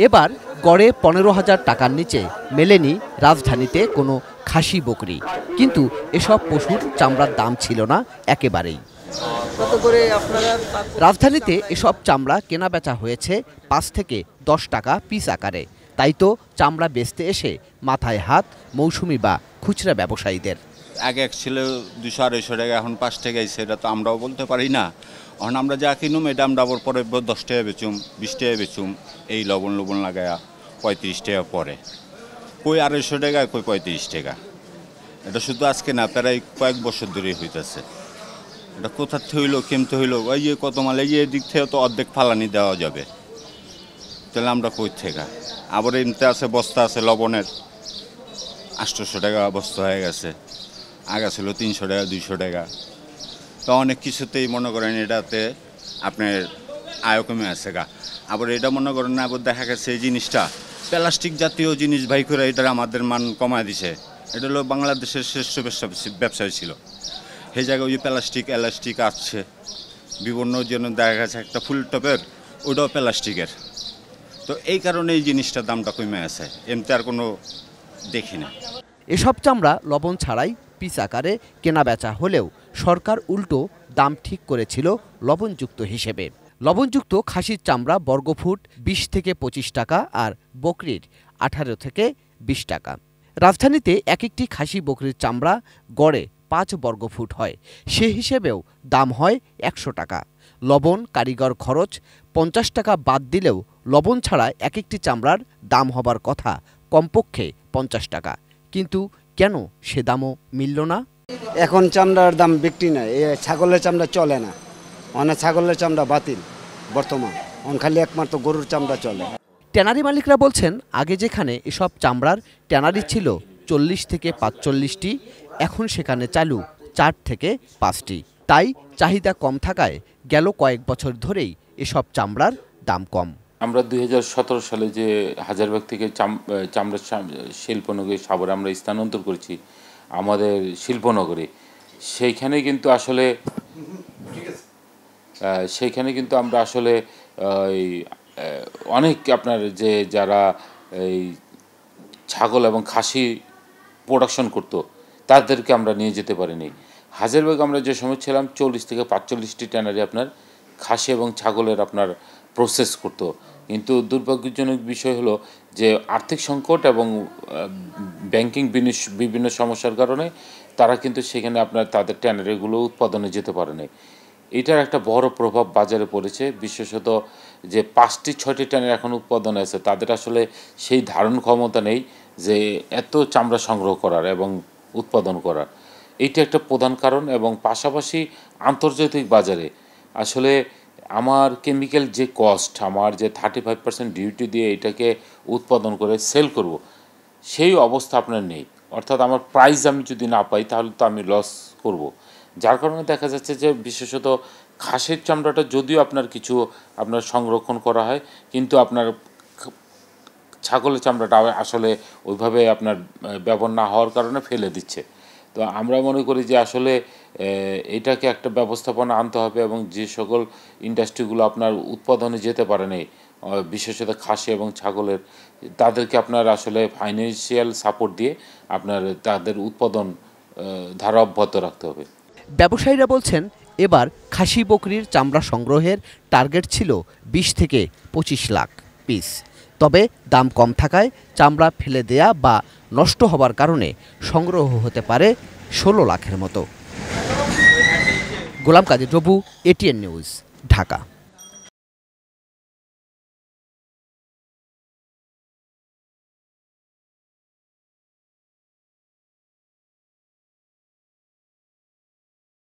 এবার গড়ে 15,000 টাকার নিচে মেলেনি রাজধানীতে কোনো খাসি বকরি, কিন্তু এসব পশুর চামড়ার দাম ছিল না একেবারেই। রাজধানীতে এসব চামড়া কেনা বেচা হয়েছে 5 থেকে 10 টাকা পিস আকারে। তাই তো চামড়া বেচতে এসে মাথায় হাত মৌসুমি বা খুচরা ব্যবসায়ীদের। আগে এক ছিল 200-250 টাকা, এখন 5 টাকা আইছে, এটা তো আমরাও বলতে পারি না। এখন আমরা যা কিনুম এটা আমরা আবার পরে 10 টাকা বেচুম, 20 টাকা বেচুম, এই লবণ লাগায়া 35 টাকা পরে, কই 250 টাকা, কই 35 টাকা। এটা শুধু আজকে না, প্রায় কয়েক বছর ধরেই হইতেছে। এটা কোথার থেকে হইলো, কেমতে হইলো, ওই যে কত মাল এই দিক থেকে তো অর্ধেক ফালানি দেওয়া যাবে, তাহলে আমরা কই থেকে। আবার এমতে আছে বস্তা আছে লবণের 800 টাকা বস্তা হয়ে গেছে, আগে ছিল 300 টাকা 200 টাকা। তো অনেক কিছুতেই মনে করেন এটাতে আপনার আয় কমে আছে গা। আবার এটা মনে করেন না, আবার দেখা গেছে এই জিনিসটা প্লাস্টিক জাতীয় জিনিস ভাই করে এটা আমাদের মান কমায় দিছে। এটা হলো বাংলাদেশের শ্রেষ্ঠ ব্যবসায়ী ছিল, সেই জায়গায় ওই প্লাস্টিক আসছে বিভিন্ন জন্য, দেখা গেছে একটা ফুল টপের ওটাও প্লাস্টিকের। তো এই কারণে এই জিনিসটার দামটা কমে আছে, এমনি আর কোনো দেখি না। এসব চামড়া লবণ ছাড়াই পিস আকারে কেনা বেচা হলেও সরকার উল্টো দাম ঠিক করেছিল লবণযুক্ত হিসেবে। লবণযুক্ত খাসির চামড়া বর্গফুট 20 থেকে 25 টাকা আর বকরির 18 থেকে 20 টাকা। রাজধানীতে এক একটি খাসি বকরির চামড়া গড়ে 5 বর্গফুট হয়, সে হিসেবেও দাম হয় 100 টাকা। লবণ কারিগর খরচ 50 টাকা বাদ দিলেও লবণ ছাড়া এক একটি চামড়ার দাম হবার কথা কমপক্ষে 50 টাকা। কিন্তু কেন সে দামও মিলল না? এখন চামড়ার দাম বিক্রি নাই, ছাগলের চামড়া চলে না, অনেক ছাগলের চামড়া বাতিল বর্তমান, খালি একমাত্র গরুর চামড়া চলে। ট্যানারি মালিকরা বলছেন, আগে যেখানে এসব চামড়ার ট্যানারি ছিল 40 থেকে 45টি, এখন সেখানে চালু 4 থেকে 5টি। তাই চাহিদা কম থাকায় গেল কয়েক বছর ধরেই এসব চামড়ার দাম কম। আমরা 2017 সালে যে হাজারবাগ থেকে চামড়া শিল্পনগরী সাভারে আমরা স্থানান্তর করেছি আমাদের শিল্পনগরে, সেইখানে কিন্তু আমরা আসলে অনেক আপনার যে যারা এই ছাগল এবং খাসি প্রোডাকশন করতো তাদেরকে আমরা নিয়ে যেতে পারিনি। হাজারবাগ আমরা যে সময় ছিলাম 40 থেকে 45টি ট্যানারি আপনার খাসি এবং ছাগলের আপনার প্রসেস করতো। কিন্তু দুর্ভাগ্যজনক বিষয় হলো যে আর্থিক সংকট এবং ব্যাংকিং বিভিন্ন সমস্যার কারণে তারা কিন্তু সেখানে আপনার তাদের ট্যানারিগুলো উৎপাদনে যেতে পারে না। এটার একটা বড় প্রভাব বাজারে পড়েছে, বিশেষত যে 5টি-6টি ট্যানারি এখন উৎপাদনে আছে তাদের আসলে সেই ধারণ ক্ষমতা নেই যে এত চামড়া সংগ্রহ করার এবং উৎপাদন করার। এইটা একটা প্রধান কারণ। এবং পাশাপাশি আন্তর্জাতিক বাজারে আসলে আমার কেমিক্যাল যে কস্ট, আমার যে 35% ডিউটি দিয়ে এটাকে উৎপাদন করে সেল করব, সেই অবস্থা আপনার নেই। অর্থাৎ আমার প্রাইস আমি যদি না পাই তাহলে তো আমি লস করব। যার কারণে দেখা যাচ্ছে যে বিশেষত খাসির চামড়াটা যদিও আপনার সংরক্ষণ করা হয়, কিন্তু আপনার ছাগলের চামড়াটা আসলে ওইভাবে আপনার ব্যবহার না হওয়ার কারণে ফেলে দিচ্ছে। তো আমরা মনে করি যে আসলে এটাকে একটা ব্যবস্থাপনা আনতে হবে এবং যে সকল ইন্ডাস্ট্রিগুলো আপনার উৎপাদনে যেতে পারে নাই, বিশেষত খাসি এবং ছাগলের, তাদেরকে আপনার আসলে ফাইন্যান্সিয়াল সাপোর্ট দিয়ে আপনার তাদের উৎপাদন ধারা অব্যাহত রাখতে হবে। ব্যবসায়ীরা বলছেন, এবার খাসি বকরির চামড়া সংগ্রহের টার্গেট ছিল 20 থেকে 25 লাখ পিস। তবে দাম কম থাকায় চামড়া ফেলে দেয়া বা নষ্ট হবার কারণে সংগ্রহ হতে পারে 16 লাখের মতো। গোলাম কাদের, এটিএন নিউজ, ঢাকা।